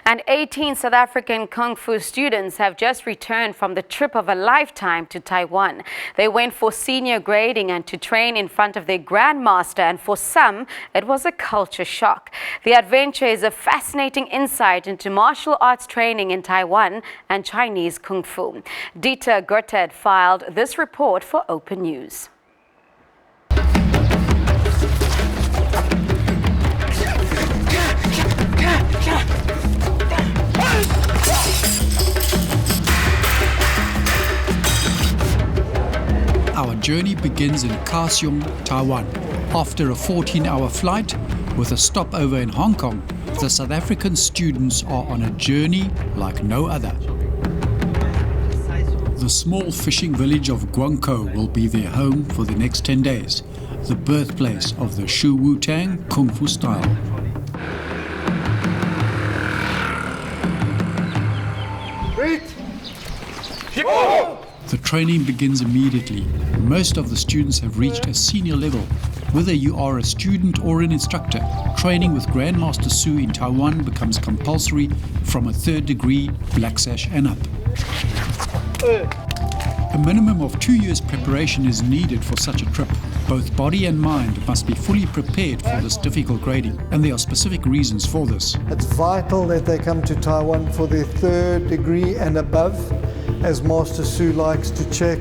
And 18 South African Kung Fu students have just returned from the trip of a lifetime to Taiwan. They went for senior grading and to train in front of their Grandmaster, and for some, it was a culture shock. The adventure is a fascinating insight into martial arts training in Taiwan and Chinese Kung Fu. Dieter Gottert filed this report for Open News. Our journey begins in Kaohsiung, Taiwan. After a 14-hour flight with a stopover in Hong Kong, the South African students are on a journey like no other. The small fishing village of Guangko will be their home for the next 10 days, the birthplace of the Shun Wu Tang Kung Fu style. The training begins immediately. Most of the students have reached a senior level. Whether you are a student or an instructor, training with Grandmaster Su in Taiwan becomes compulsory from a 3rd degree Black Sash and up. A minimum of 2 years preparation is needed for such a trip. Both body and mind must be fully prepared for this difficult grading, and there are specific reasons for this. It's vital that they come to Taiwan for their 3rd degree and above, as Master Su likes to check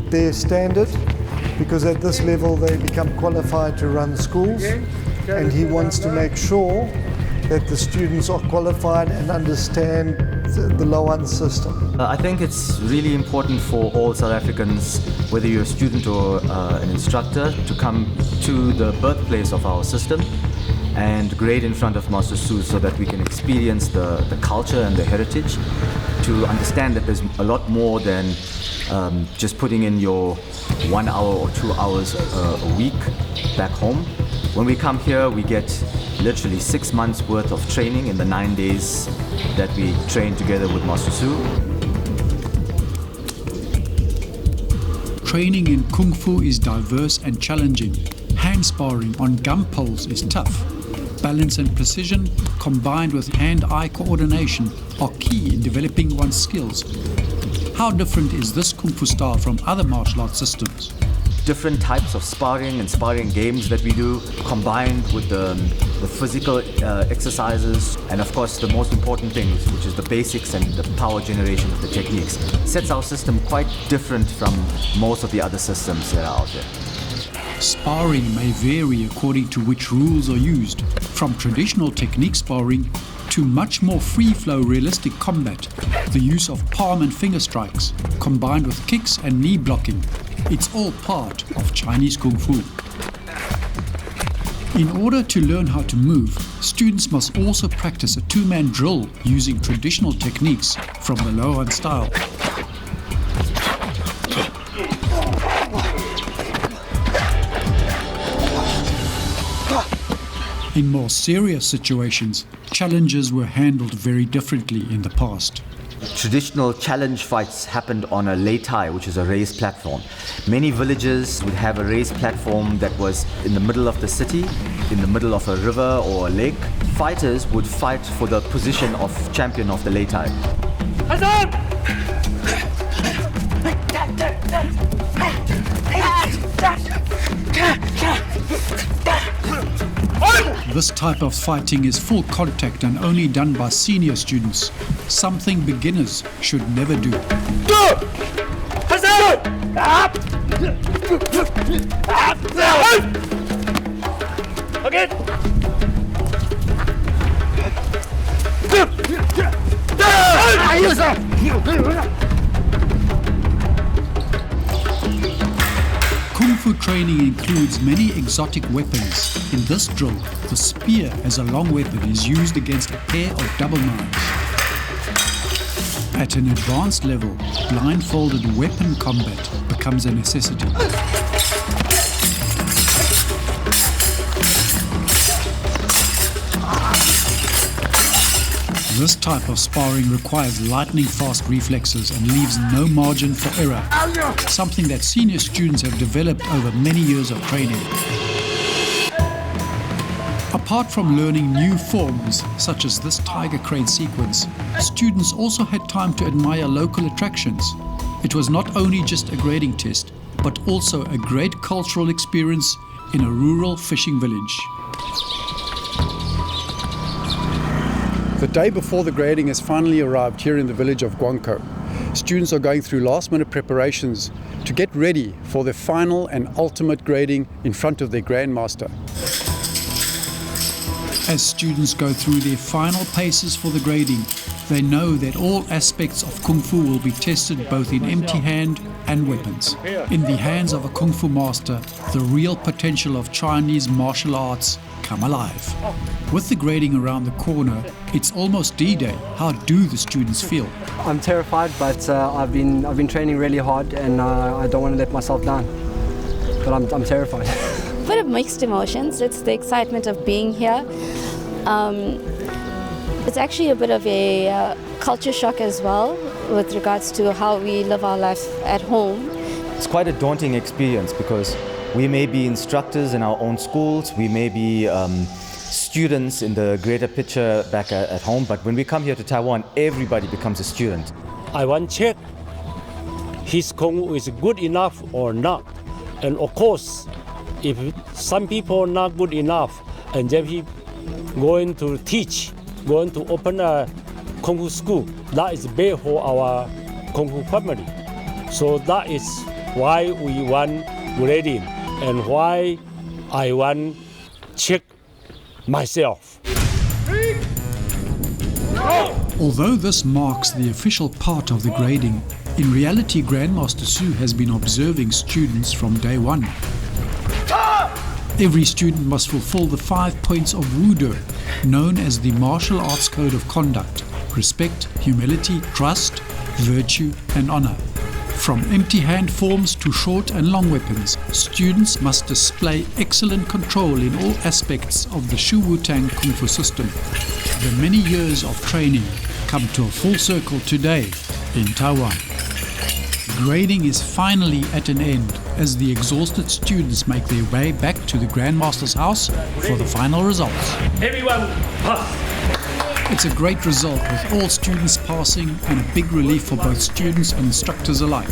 their standard, because at this level they become qualified to run schools, and he wants to make sure that the students are qualified and understand the Loan system. I think it's really important for all South Africans, whether you're a student or an instructor, to come to the birthplace of our system and grade in front of Master Su so that we can experience the culture and the heritage, to understand that there's a lot more than just putting in your 1 hour or 2 hours a week back home. When we come here, we get literally 6 months worth of training in the 9 days that we train together with Master Su. Training in Kung Fu is diverse and challenging. Hand sparring on gum poles is tough. Balance and precision, combined with hand-eye coordination, are key in developing one's skills. How different is this Kung Fu style from other martial arts systems? Different types of sparring and sparring games that we do, combined with the physical exercises, and of course the most important thing, which is the basics and the power generation of the techniques, sets our system quite different from most of the other systems that are out there. Sparring may vary according to which rules are used, from traditional technique sparring to much more free-flow realistic combat, the use of palm and finger strikes, combined with kicks and knee blocking. It's all part of Chinese Kung Fu. In order to learn how to move, students must also practice a 2-man drill using traditional techniques from the Loan style. In more serious situations, challenges were handled very differently in the past. Traditional challenge fights happened on a lei tai, which is a raised platform. Many villages would have a raised platform that was in the middle of the city, in the middle of a river or a lake. Fighters would fight for the position of champion of the lei tai. This type of fighting is full contact and only done by senior students, something beginners should never do. Kung Fu training includes many exotic weapons. In this drill, the spear as a long weapon is used against a pair of double knives. At an advanced level, blindfolded weapon combat becomes a necessity. This type of sparring requires lightning-fast reflexes and leaves no margin for error, something that senior students have developed over many years of training. Apart from learning new forms, such as this tiger crane sequence, students also had time to admire local attractions. It was not only just a grading test, but also a great cultural experience in a rural fishing village. The day before the grading has finally arrived here in the village of Guangko. Students are going through last-minute preparations to get ready for their final and ultimate grading in front of their Grandmaster. As students go through their final paces for the grading, they know that all aspects of Kung Fu will be tested both in empty hand and weapons. In the hands of a Kung Fu master, the real potential of Chinese martial arts come alive. With the grading around the corner, it's almost D-Day. How do the students feel? I'm terrified, but I've been training really hard, and I don't want to let myself down. But I'm terrified. Bit of mixed emotions. It's the excitement of being here. It's actually a bit of a culture shock as well with regards to how we live our life at home. It's quite a daunting experience because we may be instructors in our own schools, we may be students in the greater picture back at home, but when we come here to Taiwan, everybody becomes a student. I want to check his Kung Fu is good enough or not. And of course, if some people are not good enough, and then he going to teach, going to open a Kung Fu school, that is bad for our Kung Fu family. So that is why we want grading and why I want check myself. Although this marks the official part of the grading, in reality Grandmaster Su has been observing students from day one. Every student must fulfill the 5 points of Wudo, known as the martial arts code of conduct: respect, humility, trust, virtue and honor. From empty hand forms to short and long weapons, students must display excellent control in all aspects of the Shun Wu Tang Kung Fu system. The many years of training come to a full circle today in Taiwan. Grading is finally at an end as the exhausted students make their way back to the Grandmaster's house for the final results. Everyone pass. It's a great result with all students passing and a big relief for both students and instructors alike.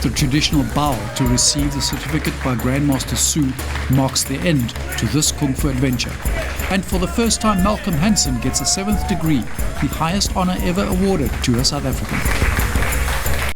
The traditional bow to receive the certificate by Grandmaster Su marks the end to this Kung Fu adventure. And for the first time, Malcolm Hansen gets a 7th degree, the highest honor ever awarded to a South African.